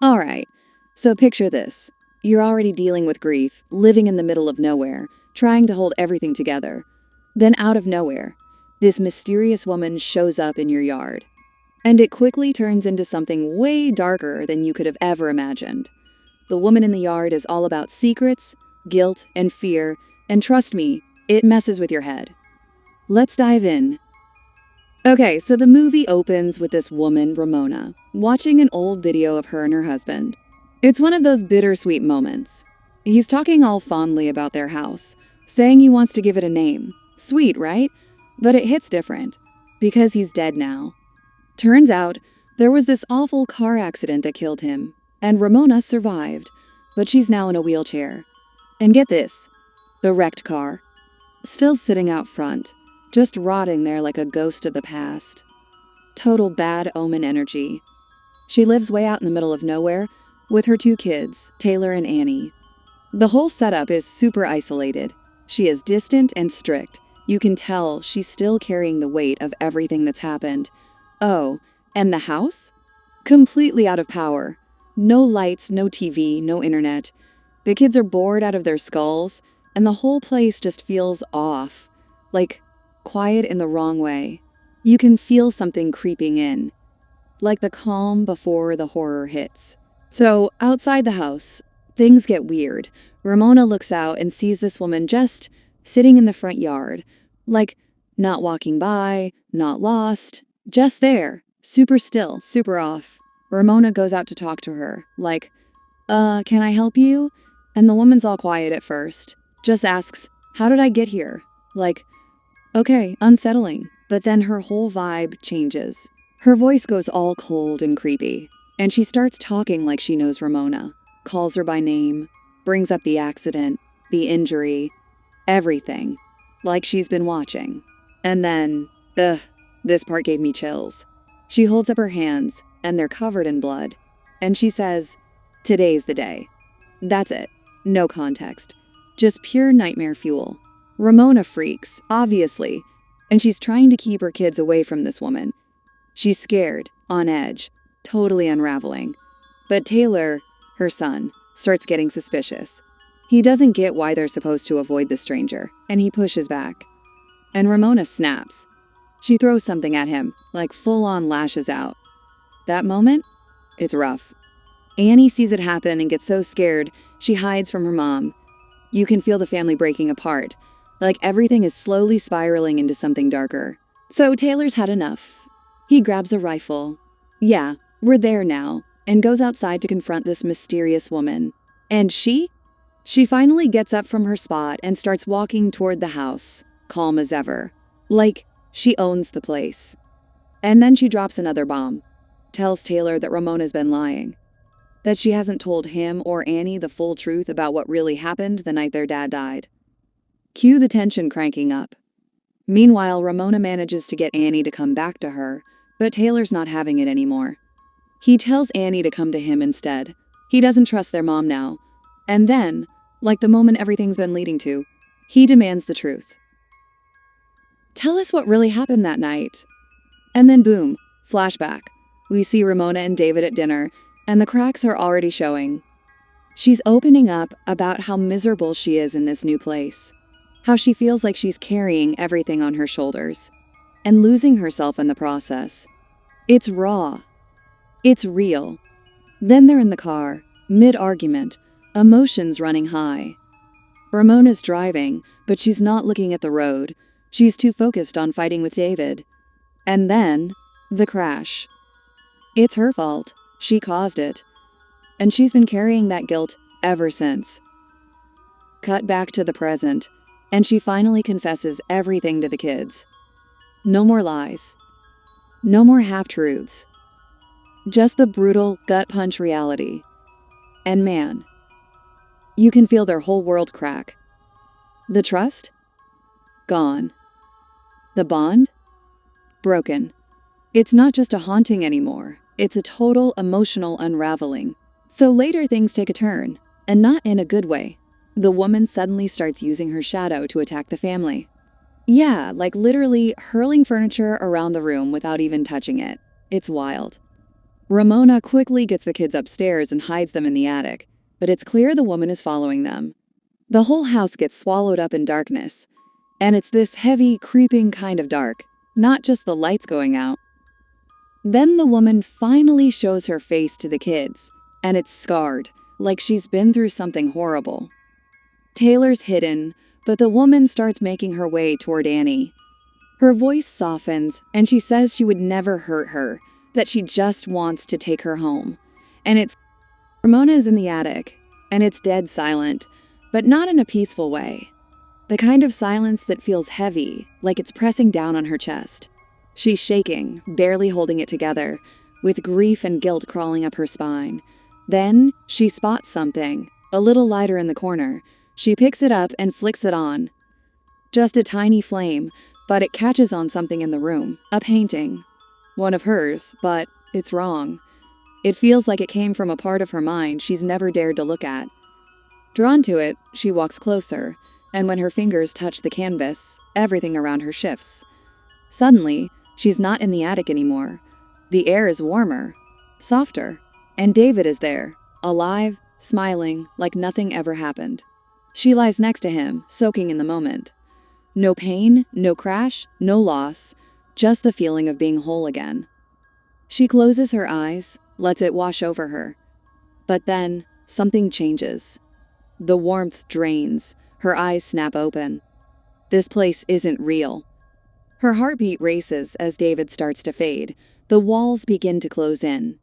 Alright, so picture this. You're already dealing with grief, living in the middle of nowhere, trying to hold everything together. Then out of nowhere, this mysterious woman shows up in your yard. And it quickly turns into something way darker than you could have ever imagined. The woman in the yard is all about secrets, guilt, and fear, and trust me, it messes with your head. Let's dive in. Okay, so the movie opens with this woman, Ramona, watching an old video of her and her husband. It's one of those bittersweet moments. He's talking all fondly about their house, saying he wants to give it a name. Sweet, right? But it hits different, because he's dead now. Turns out, there was this awful car accident that killed him, and Ramona survived, but she's now in a wheelchair. And get this, the wrecked car, still sitting out front, just rotting there like a ghost of the past. Total bad omen energy. She lives way out in the middle of nowhere with her 2 kids, Taylor and Annie. The whole setup is super isolated. She is distant and strict. You can tell she's still carrying the weight of everything that's happened. Oh, and the house? Completely out of power. No lights, no TV, no internet. The kids are bored out of their skulls, and the whole place just feels off. Like, quiet in the wrong way. You can feel something creeping in. Like the calm before the horror hits. So, outside the house, things get weird. Ramona looks out and sees this woman just sitting in the front yard. Like, not walking by, not lost, just there. Super still, super off. Ramona goes out to talk to her. Like, can I help you? And the woman's all quiet at first. Just asks, how did I get here? Like, okay, unsettling. But then her whole vibe changes. Her voice goes all cold and creepy. And she starts talking like she knows Ramona. Calls her by name. Brings up the accident. The injury. Everything. Like she's been watching. And then, this part gave me chills. She holds up her hands, and they're covered in blood. And she says, today's the day. That's it. No context. Just pure nightmare fuel. Ramona freaks, obviously, and she's trying to keep her kids away from this woman. She's scared, on edge, totally unraveling. But Taylor, her son, starts getting suspicious. He doesn't get why they're supposed to avoid the stranger, and he pushes back. And Ramona snaps. She throws something at him, like full-on lashes out. That moment, it's rough. Annie sees it happen and gets so scared, she hides from her mom. You can feel the family breaking apart, like everything is slowly spiraling into something darker. So Taylor's had enough. He grabs a rifle. Yeah, we're there now, and goes outside to confront this mysterious woman. And she finally gets up from her spot and starts walking toward the house, calm as ever. Like, she owns the place. And then she drops another bomb. Tells Taylor that Ramona's been lying. That she hasn't told him or Annie the full truth about what really happened the night their dad died. Cue the tension cranking up. Meanwhile, Ramona manages to get Annie to come back to her, but Taylor's not having it anymore. He tells Annie to come to him instead. He doesn't trust their mom now. And then, like the moment everything's been leading to, he demands the truth. Tell us what really happened that night. And then boom, flashback. We see Ramona and David at dinner, and the cracks are already showing. She's opening up about how miserable she is in this new place. How she feels like she's carrying everything on her shoulders. And losing herself in the process. It's raw. It's real. Then they're in the car, mid-argument, emotions running high. Ramona's driving, but she's not looking at the road. She's too focused on fighting with David. And then, the crash. It's her fault. She caused it. And she's been carrying that guilt ever since. Cut back to the present, and she finally confesses everything to the kids. No more lies. No more half-truths. Just the brutal, gut-punch reality. And man, you can feel their whole world crack. The trust? Gone. The bond? Broken. It's not just a haunting anymore. It's a total emotional unraveling. So later things take a turn, and not in a good way. The woman suddenly starts using her shadow to attack the family. Yeah, like literally hurling furniture around the room without even touching it. It's wild. Ramona quickly gets the kids upstairs and hides them in the attic, but it's clear the woman is following them. The whole house gets swallowed up in darkness, and it's this heavy, creeping kind of dark, not just the lights going out. Then the woman finally shows her face to the kids, and it's scarred, like she's been through something horrible. Taylor's hidden, but the woman starts making her way toward Annie. Her voice softens, and she says she would never hurt her, that she just wants to take her home. And it's Ramona is in the attic, and it's dead silent, but not in a peaceful way. The kind of silence that feels heavy, like it's pressing down on her chest. She's shaking, barely holding it together, with grief and guilt crawling up her spine. Then she spots something, a little lighter in the corner. She picks it up and flicks it on. Just a tiny flame, but it catches on something in the room, a painting. One of hers, but it's wrong. It feels like it came from a part of her mind she's never dared to look at. Drawn to it, she walks closer, and when her fingers touch the canvas, everything around her shifts. Suddenly, she's not in the attic anymore. The air is warmer, softer, and David is there, alive, smiling, like nothing ever happened. She lies next to him, soaking in the moment. No pain, no crash, no loss, just the feeling of being whole again. She closes her eyes, lets it wash over her. But then, something changes. The warmth drains, her eyes snap open. This place isn't real. Her heartbeat races as David starts to fade. The walls begin to close in.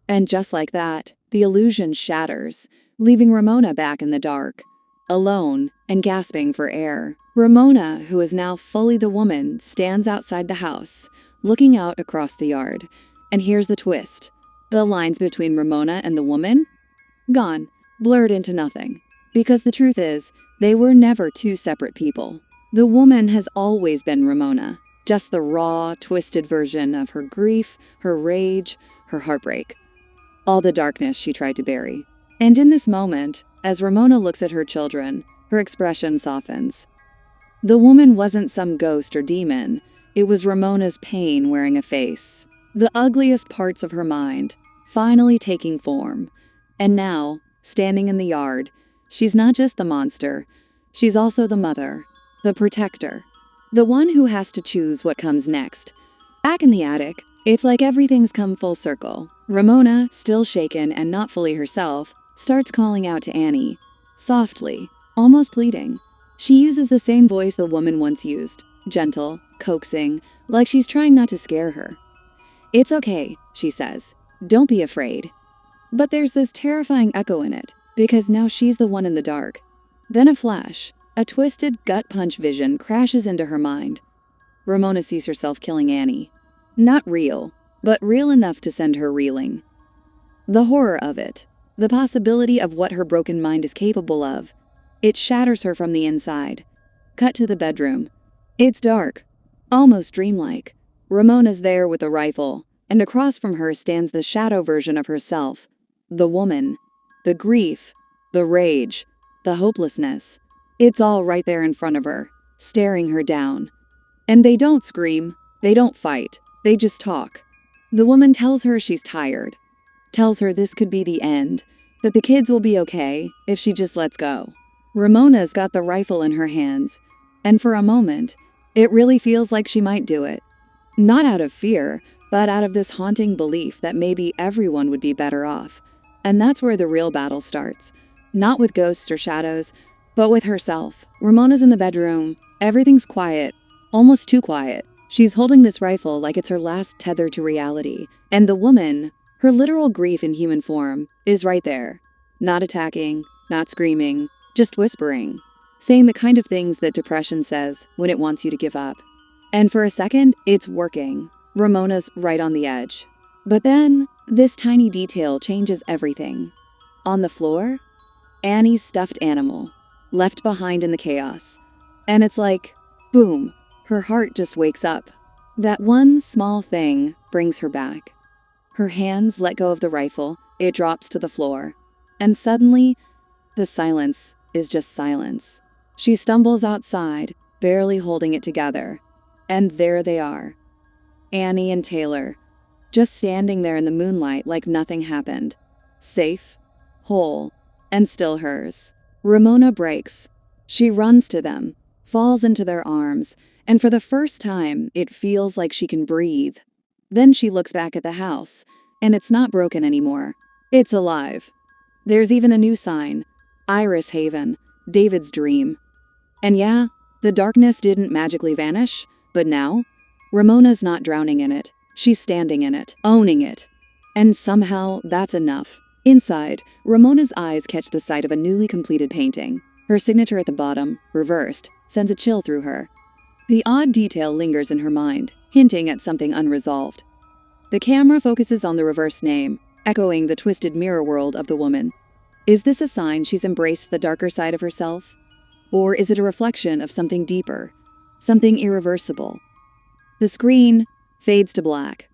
And just like that, the illusion shatters, leaving Ramona back in the dark, alone and gasping for air. Ramona, who is now fully the woman, stands outside the house, looking out across the yard. And here's the twist. The lines between Ramona and the woman? Gone, blurred into nothing. Because the truth is, they were never two separate people. The woman has always been Ramona, just the raw, twisted version of her grief, her rage, her heartbreak. All the darkness she tried to bury. And in this moment, as Ramona looks at her children, her expression softens. The woman wasn't some ghost or demon. It was Ramona's pain wearing a face. The ugliest parts of her mind, finally taking form. And now, standing in the yard, she's not just the monster. She's also the mother, the protector, the one who has to choose what comes next. Back in the attic, it's like everything's come full circle. Ramona, still shaken and not fully herself, starts calling out to Annie, softly, almost pleading. She uses the same voice the woman once used, gentle, coaxing, like she's trying not to scare her. "It's okay," she says. "Don't be afraid." But there's this terrifying echo in it, because now she's the one in the dark. Then a flash, a twisted gut punch vision crashes into her mind. Ramona sees herself killing Annie. Not real, but real enough to send her reeling. The horror of it, the possibility of what her broken mind is capable of, it shatters her from the inside. Cut to the bedroom. It's dark, almost dreamlike. Ramona's there with a rifle, and across from her stands the shadow version of herself. The woman, the grief, the rage, the hopelessness. It's all right there in front of her, staring her down. And they don't scream, they don't fight, they just talk. The woman tells her she's tired, tells her this could be the end, that the kids will be okay if she just lets go. Ramona's got the rifle in her hands, and for a moment, it really feels like she might do it. Not out of fear, but out of this haunting belief that maybe everyone would be better off. And that's where the real battle starts. Not with ghosts or shadows, but with herself. Ramona's in the bedroom. Everything's quiet, almost too quiet. She's holding this rifle like it's her last tether to reality. And the woman, her literal grief in human form, is right there. Not attacking, not screaming, just whispering. Saying the kind of things that depression says when it wants you to give up. And for a second, it's working. Ramona's right on the edge. But then, this tiny detail changes everything. On the floor, Annie's stuffed animal, left behind in the chaos. And it's like, boom, her heart just wakes up. That one small thing brings her back. Her hands let go of the rifle, it drops to the floor. And suddenly, the silence is just silence. She stumbles outside, barely holding it together. And there they are. Annie and Taylor, just standing there in the moonlight like nothing happened. Safe, whole, and still hers. Ramona breaks. She runs to them, falls into their arms, and for the first time, it feels like she can breathe. Then she looks back at the house, and it's not broken anymore. It's alive. There's even a new sign: Iris Haven, David's dream. And yeah, the darkness didn't magically vanish, but now, Ramona's not drowning in it. She's standing in it, owning it. And somehow, that's enough. Inside, Ramona's eyes catch the sight of a newly completed painting. Her signature at the bottom, reversed, sends a chill through her. The odd detail lingers in her mind, hinting at something unresolved. The camera focuses on the reversed name, echoing the twisted mirror world of the woman. Is this a sign she's embraced the darker side of herself? Or is it a reflection of something deeper, something irreversible? The screen fades to black,